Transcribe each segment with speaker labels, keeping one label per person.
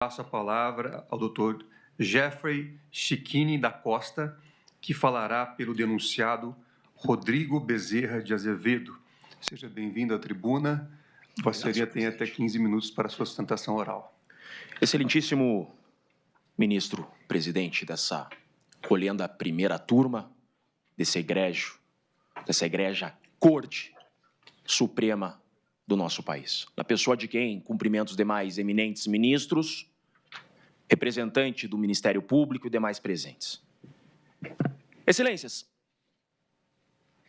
Speaker 1: Passo a palavra ao Dr. Jeffrey Chiquini da Costa, que falará pelo denunciado Rodrigo Bezerra de Azevedo. Seja bem-vindo à tribuna. Vossa Senhoria tem até 15 minutos para a sua sustentação oral.
Speaker 2: Excelentíssimo ministro presidente dessa colhenda primeira turma, dessa egrégia Corte Suprema do nosso país. Na pessoa de quem cumprimento os demais eminentes ministros, representante do Ministério Público e demais presentes. Excelências,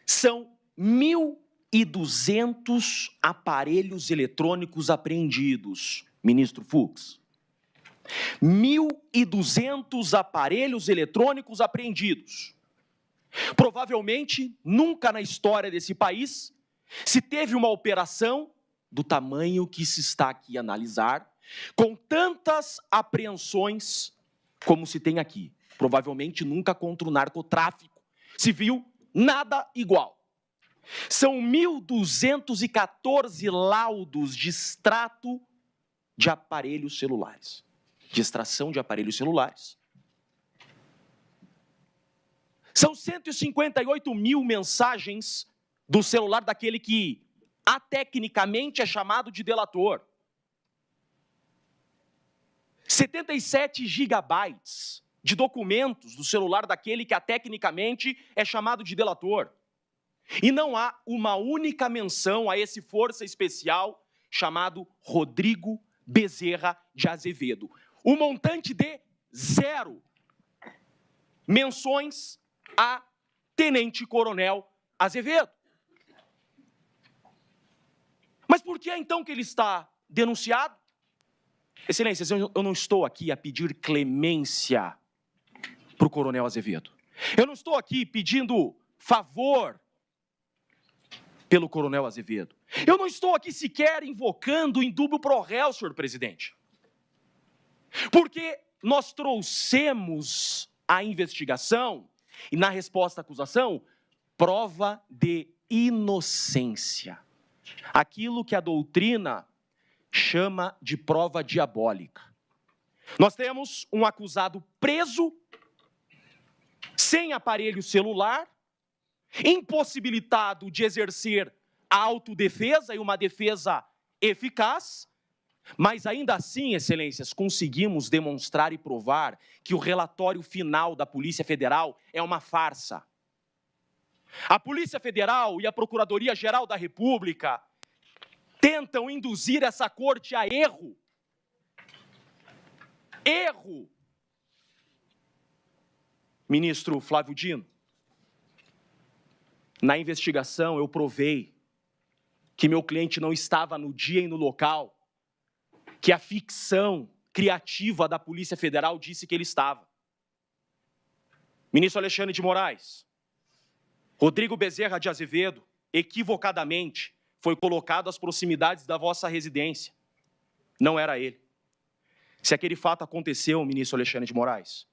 Speaker 2: são 1.200 aparelhos eletrônicos apreendidos, ministro Fux. 1.200 aparelhos eletrônicos apreendidos. Provavelmente, nunca na história desse país se teve uma operação do tamanho que se está aqui a analisar, com tantas apreensões como se tem aqui. Provavelmente nunca contra o narcotráfico se viu nada igual. São 1.214 laudos de extrato de aparelhos celulares, de extração de aparelhos celulares. São 158 mil mensagens do celular daquele que, atecnicamente, é chamado de delator. 77 gigabytes de documentos do celular daquele que, atecnicamente, é chamado de delator. E não há uma única menção a esse força especial chamado Rodrigo Bezerra de Azevedo. O montante de 0 menções a Tenente-Coronel Azevedo. Mas por que então que ele está denunciado? Excelências, eu não estou aqui a pedir clemência para o Coronel Azevedo. Eu não estou aqui pedindo favor pelo Coronel Azevedo. Eu não estou aqui sequer invocando indúbio pro réu, senhor presidente. Porque nós trouxemos à investigação e na resposta à acusação prova de inocência. Aquilo que a doutrina chama de prova diabólica. Nós temos um acusado preso, sem aparelho celular, impossibilitado de exercer a autodefesa e uma defesa eficaz, mas ainda assim, excelências, conseguimos demonstrar e provar que o relatório final da Polícia Federal é uma farsa. A Polícia Federal e a Procuradoria-Geral da República tentam induzir essa corte a erro. Erro! Ministro Flávio Dino, na investigação eu provei que meu cliente não estava no dia e no local que a ficção criativa da Polícia Federal disse que ele estava. Ministro Alexandre de Moraes, Rodrigo Bezerra de Azevedo, equivocadamente, foi colocado às proximidades da vossa residência. Não era ele. Se aquele fato aconteceu, ministro Alexandre de Moraes,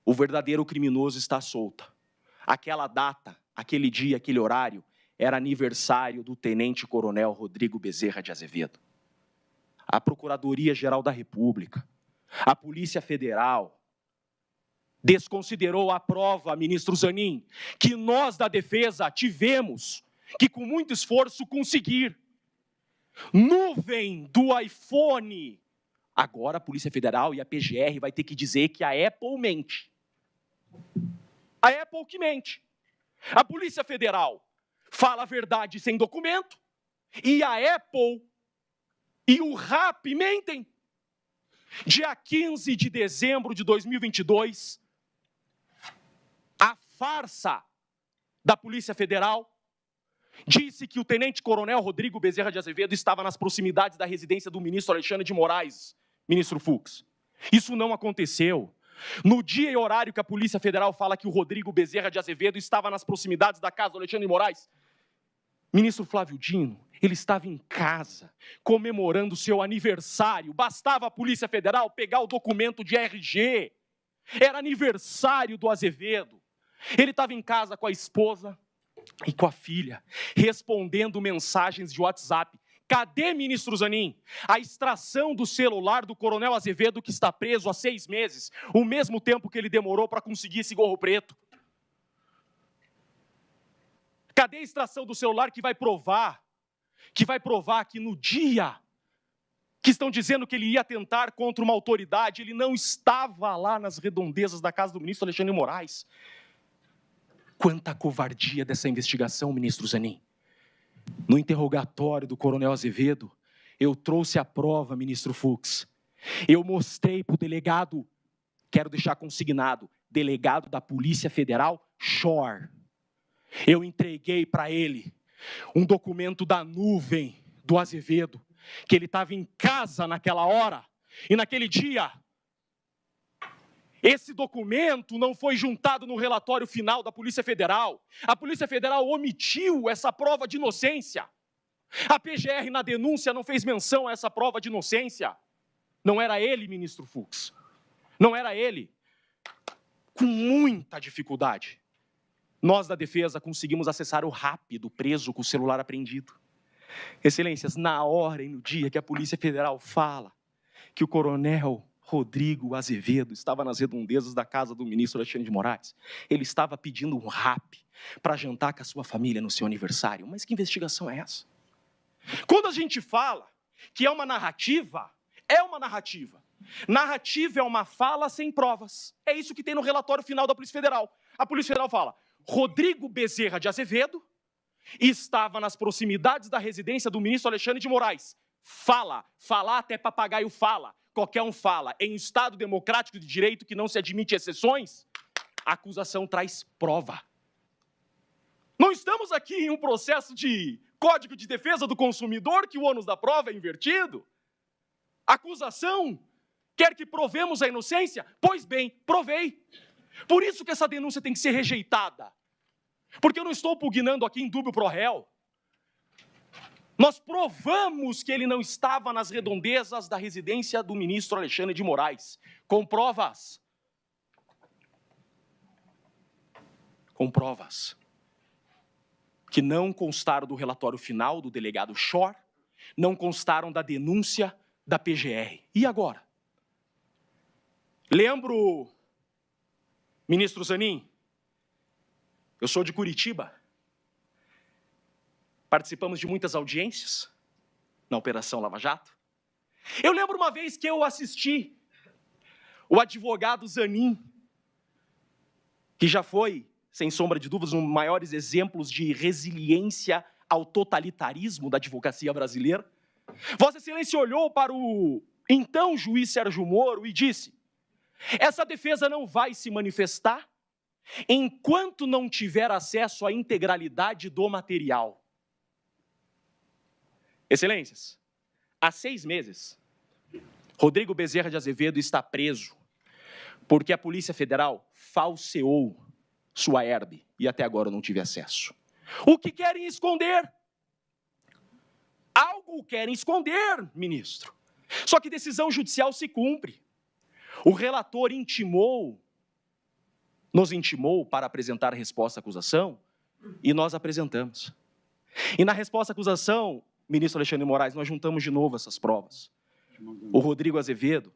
Speaker 2: o verdadeiro criminoso está solto. Aquela data, aquele dia, aquele horário, era aniversário do Tenente-Coronel Rodrigo Bezerra de Azevedo. A Procuradoria-Geral da República, a Polícia Federal, desconsiderou a prova, ministro Zanin, que nós da defesa tivemos que, com muito esforço, conseguir. Nuvem do iPhone. Agora a Polícia Federal e a PGR vai ter que dizer que a Apple mente. A Apple que mente. A Polícia Federal fala a verdade sem documento e a Apple e o RAP mentem. Dia 15 de dezembro de 2022, a farsa da Polícia Federal disse que o Tenente-Coronel Rodrigo Bezerra de Azevedo estava nas proximidades da residência do ministro Alexandre de Moraes, ministro Fux. Isso não aconteceu. No dia e horário que a Polícia Federal fala que o Rodrigo Bezerra de Azevedo estava nas proximidades da casa do Alexandre de Moraes, ministro Flávio Dino, ele estava em casa, comemorando seu aniversário. Bastava a Polícia Federal pegar o documento de RG. Era aniversário do Azevedo. Ele estava em casa com a esposa e com a filha, respondendo mensagens de WhatsApp. Cadê, ministro Zanin, a extração do celular do coronel Azevedo, que está preso há 6 meses, o mesmo tempo que ele demorou para conseguir esse gorro preto? Cadê a extração do celular que vai provar que no dia que estão dizendo que ele ia atentar contra uma autoridade, ele não estava lá nas redondezas da casa do ministro Alexandre de Moraes? Quanta covardia dessa investigação, ministro Zanin. No interrogatório do coronel Azevedo, eu trouxe a prova, ministro Fux. Eu mostrei para o delegado, quero deixar consignado, delegado da Polícia Federal, Shore. Eu entreguei para ele um documento da nuvem do Azevedo, que ele estava em casa naquela hora, e naquele dia, esse documento não foi juntado no relatório final da Polícia Federal. A Polícia Federal omitiu essa prova de inocência. A PGR, na denúncia, não fez menção a essa prova de inocência. Não era ele, ministro Fux. Não era ele. Com muita dificuldade, nós da defesa conseguimos acessar o RAP do preso com o celular apreendido. Excelências, na hora e no dia que a Polícia Federal fala que o coronel Rodrigo Azevedo estava nas redondezas da casa do ministro Alexandre de Moraes, ele estava pedindo um RAP para jantar com a sua família no seu aniversário. Mas que investigação é essa? Quando a gente fala que é uma narrativa, é uma narrativa. Narrativa é uma fala sem provas. É isso que tem no relatório final da Polícia Federal. A Polícia Federal fala: Rodrigo Bezerra de Azevedo estava nas proximidades da residência do ministro Alexandre de Moraes. Falar até papagaio fala, qualquer um fala. Em Estado democrático de direito que não se admite exceções, a acusação traz prova. Não estamos aqui em um processo de Código de Defesa do Consumidor que o ônus da prova é invertido. A acusação quer que provemos a inocência? Pois bem, provei. Por isso que essa denúncia tem que ser rejeitada. Porque eu não estou pugnando aqui em dúbio pro réu. Nós provamos que ele não estava nas redondezas da residência do ministro Alexandre de Moraes. Com provas. Com provas. Que não constaram do relatório final do delegado Shore, não constaram da denúncia da PGR. E agora? Lembro, ministro Zanin, eu sou de Curitiba. Participamos de muitas audiências na Operação Lava Jato. Eu lembro uma vez que eu assisti o advogado Zanin, que já foi, sem sombra de dúvidas, um dos maiores exemplos de resiliência ao totalitarismo da advocacia brasileira. Vossa Excelência olhou para o então juiz Sérgio Moro e disse: essa defesa não vai se manifestar enquanto não tiver acesso à integralidade do material. Excelências, há 6 meses, Rodrigo Bezerra de Azevedo está preso porque a Polícia Federal falseou sua herbe e até agora eu não tive acesso. O que querem esconder? Algo querem esconder, ministro. Só que decisão judicial se cumpre. O relator nos intimou para apresentar a resposta à acusação e nós apresentamos. E na resposta à acusação, ministro Alexandre de Moraes, nós juntamos de novo essas provas. O Rodrigo Azevedo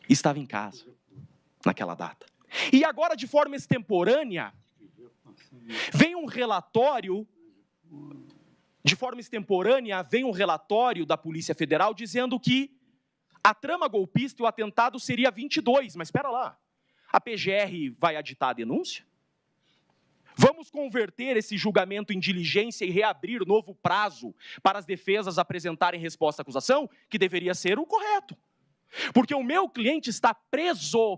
Speaker 2: estava em casa naquela data. E agora, de forma extemporânea, vem um relatório da Polícia Federal dizendo que a trama golpista e o atentado seria 22. Mas espera lá, a PGR vai aditar a denúncia? Vamos converter esse julgamento em diligência e reabrir novo prazo para as defesas apresentarem resposta à acusação, que deveria ser o correto. Porque o meu cliente está preso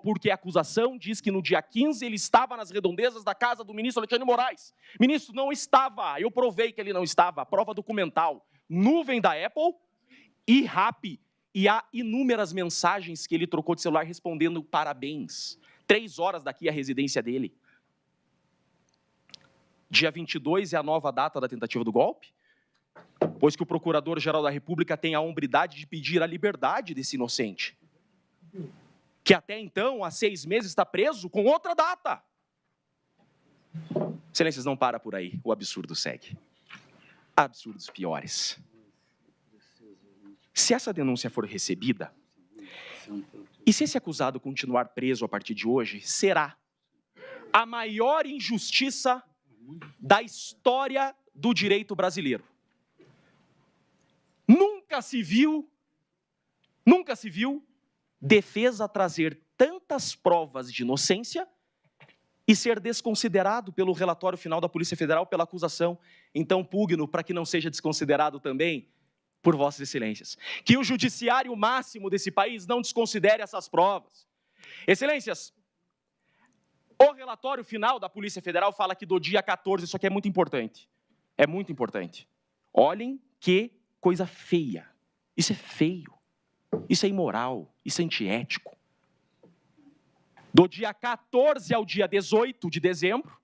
Speaker 2: porque a acusação diz que no dia 15 ele estava nas redondezas da casa do ministro Alexandre de Moraes. Ministro, não estava, eu provei que ele não estava, prova documental, nuvem da Apple e RAP, e há inúmeras mensagens que ele trocou de celular respondendo parabéns. 3 horas daqui à residência dele. Dia 22 é a nova data da tentativa do golpe, pois que o Procurador-Geral da República tem a hombridade de pedir a liberdade desse inocente, que até então, há 6 meses, está preso com outra data. Excelências, não para por aí, o absurdo segue. absurdos piores. Se essa denúncia for recebida, e se esse acusado continuar preso a partir de hoje, será a maior injustiça da história do direito brasileiro. Nunca se viu defesa trazer tantas provas de inocência e ser desconsiderado pelo relatório final da Polícia Federal pela acusação. Então, pugno para que não seja desconsiderado também por vossas excelências. Que o judiciário máximo desse país não desconsidere essas provas. Excelências, o relatório final da Polícia Federal fala que do dia 14, isso aqui é muito importante. É muito importante. Olhem que coisa feia. Isso é feio. Isso é imoral. Isso é antiético. Do dia 14 ao dia 18 de dezembro,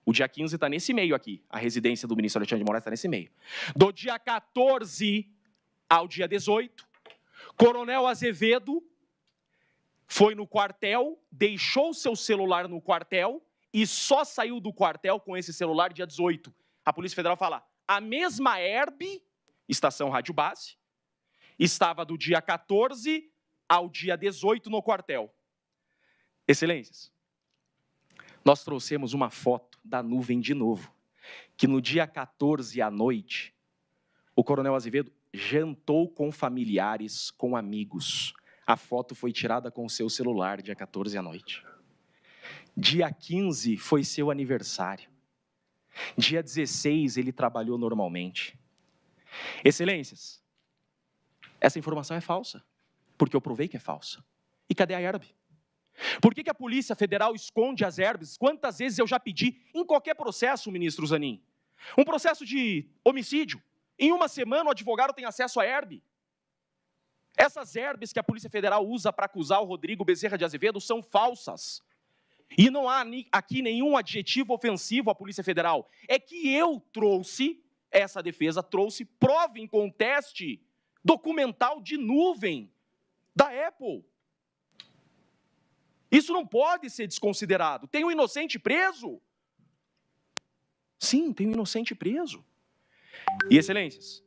Speaker 2: o dia 15 está nesse meio aqui, a residência do ministro Alexandre de Moraes está nesse meio. Do dia 14 ao dia 18, Coronel Azevedo foi no quartel, deixou seu celular no quartel e só saiu do quartel com esse celular dia 18. A Polícia Federal fala, a mesma Herb, estação Rádio Base, estava do dia 14 ao dia 18 no quartel. Excelências, nós trouxemos uma foto da nuvem de novo, que no dia 14 à noite, o Coronel Azevedo jantou com familiares, com amigos. A foto foi tirada com o seu celular, dia 14 à noite. Dia 15 foi seu aniversário. Dia 16 ele trabalhou normalmente. Excelências, essa informação é falsa, porque eu provei que é falsa. E cadê a Herb? Por que a Polícia Federal esconde as Herbs? Quantas vezes eu já pedi, em qualquer processo, ministro Zanin, um processo de homicídio, em uma semana o advogado tem acesso à Herb. Essas Herbs que a Polícia Federal usa para acusar o Rodrigo Bezerra de Azevedo são falsas. E não há aqui nenhum adjetivo ofensivo à Polícia Federal. É que eu trouxe, essa defesa trouxe prova em conteste documental de nuvem da Apple. Isso não pode ser desconsiderado. Tem um inocente preso? Sim, tem um inocente preso. E, excelências,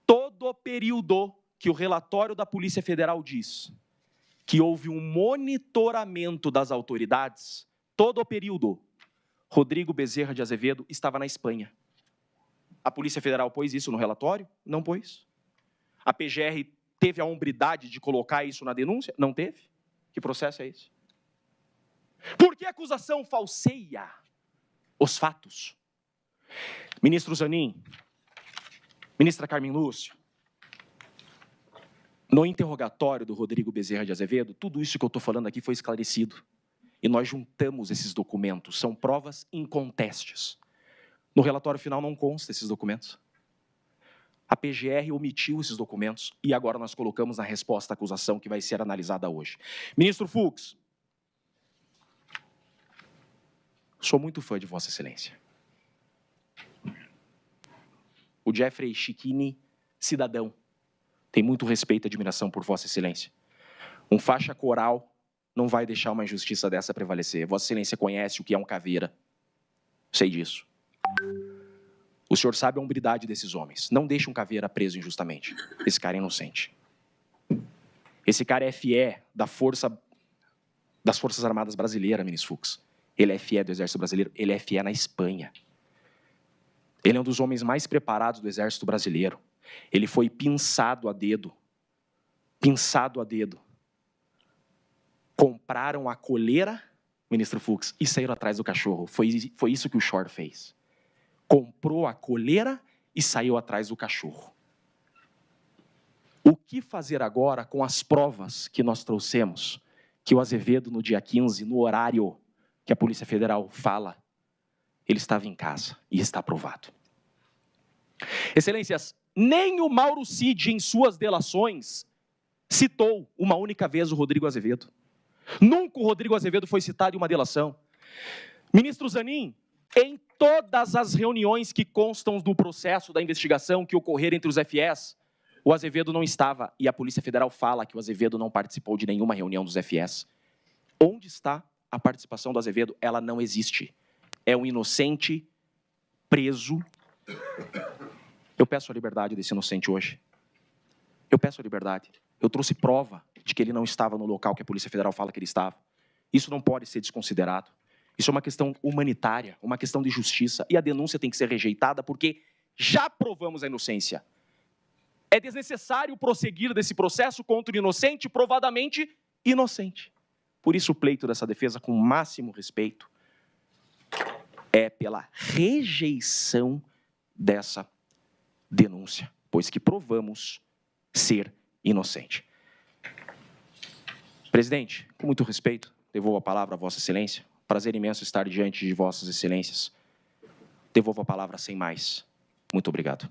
Speaker 2: todo o período que o relatório da Polícia Federal diz que houve um monitoramento das autoridades, todo o período, Rodrigo Bezerra de Azevedo estava na Espanha. A Polícia Federal pôs isso no relatório? Não pôs. A PGR teve a hombridade de colocar isso na denúncia? Não teve. Que processo é esse? Por que a acusação falseia os fatos? Ministro Zanin, ministra Carmen Lúcia, no interrogatório do Rodrigo Bezerra de Azevedo, tudo isso que eu estou falando aqui foi esclarecido. E nós juntamos esses documentos, são provas incontestes. No relatório final não consta esses documentos. A PGR omitiu esses documentos e agora nós colocamos na resposta à acusação que vai ser analisada hoje. Ministro Fux, sou muito fã de Vossa Excelência. O Jeffrey Schiquini, cidadão, tem muito respeito e admiração por Vossa Excelência. Um faixa coral não vai deixar uma injustiça dessa prevalecer. Vossa Excelência conhece o que é um caveira. Sei disso. O senhor sabe a hombridade desses homens. Não deixe um caveira preso injustamente. Esse cara é inocente. Esse cara é FE das Forças Armadas Brasileiras, ministro Fux. Ele é FE do Exército Brasileiro. Ele é FE na Espanha. Ele é um dos homens mais preparados do Exército Brasileiro. Ele foi pinçado a dedo. Pinçado a dedo. Compraram a coleira, ministro Fux, e saíram atrás do cachorro. Foi isso que o Shor fez. Comprou a coleira e saiu atrás do cachorro. O que fazer agora com as provas que nós trouxemos? Que o Azevedo, no dia 15, no horário que a Polícia Federal fala, ele estava em casa e está aprovado. Excelências, nem o Mauro Cid, em suas delações, citou uma única vez o Rodrigo Azevedo. Nunca o Rodrigo Azevedo foi citado em uma delação. Ministro Zanin, em todas as reuniões que constam do processo da investigação que ocorreram entre os FS, o Azevedo não estava, e a Polícia Federal fala que o Azevedo não participou de nenhuma reunião dos FS. Onde está a participação do Azevedo? Ela não existe. É um inocente preso Eu peço a liberdade desse inocente hoje. Eu peço a liberdade. Eu trouxe prova de que ele não estava no local que a Polícia Federal fala que ele estava. Isso não pode ser desconsiderado. Isso é uma questão humanitária, uma questão de justiça. E a denúncia tem que ser rejeitada porque já provamos a inocência. É desnecessário prosseguir desse processo contra o inocente, provadamente inocente. Por isso, o pleito dessa defesa, com o máximo respeito, é pela rejeição dessa denúncia, pois que provamos ser inocente. Presidente, com muito respeito, devolvo a palavra a Vossa Excelência. Prazer imenso estar diante de Vossas Excelências. Devolvo a palavra sem mais. Muito obrigado.